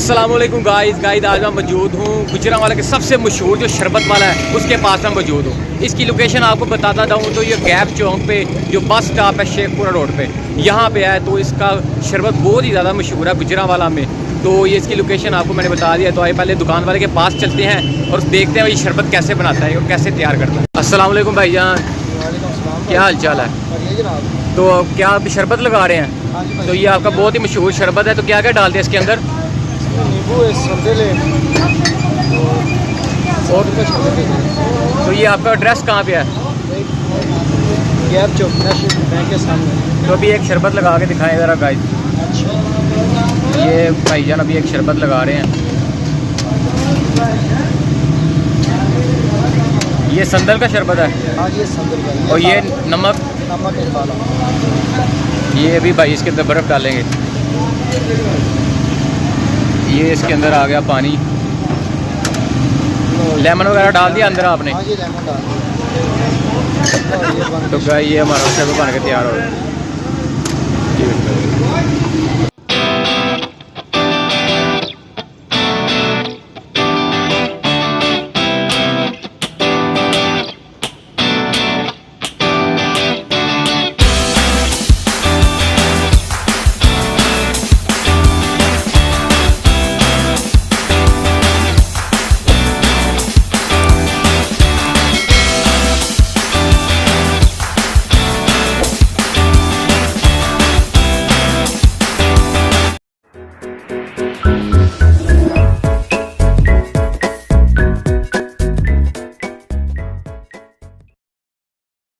अस्सलामुअलैकुम गाइस आज मैं मौजूद हूँ गुजरांवाला के सबसे मशहूर जो शरबत वाला है उसके पास मैं मौजूद हूँ। इसकी लोकेशन आपको बताता जाऊँ तो ये गैप चौक पे जो बस स्टॉप है शेखपुरा रोड पे यहाँ पे है। तो इसका शरबत बहुत ही ज़्यादा मशहूर है गुजरांवाला में। तो ये इसकी लोकेशन आपको मैंने बता दिया। तो आइए पहले दुकान वाले के पास चलते हैं और देखते हैं ये शरबत कैसे बनाता है और कैसे तैयार करता है। अस्सलामुअलैकुम भाईजान, क्या हाल चाल है? तो क्या आप शरबत लगा रहे हैं? तो ये आपका बहुत ही मशहूर शरबत है। तो क्या क्या डालते हैं इसके अंदर? नींबू है, संदल है और तो ये आपका एड्रेस कहाँ पे है? गैप चौक बैंक के सामने। तो अभी एक शरबत लगा के दिखाएं ज़रा गाइस। ये भाईजान अभी एक शरबत लगा रहे हैं। ये संदल का शरबत है। हाँ ये संदल का। और ये नमक ये अभी भाई इसके अंदर बर्फ़ डालेंगे। ये इसके अंदर आ गया पानी। लेमन वगैरह डाल दिया अंदर आपने? हाँ ये लेमन डाल दिया। तो गाइस ये हमारा शरबत बन के तैयार हो गया।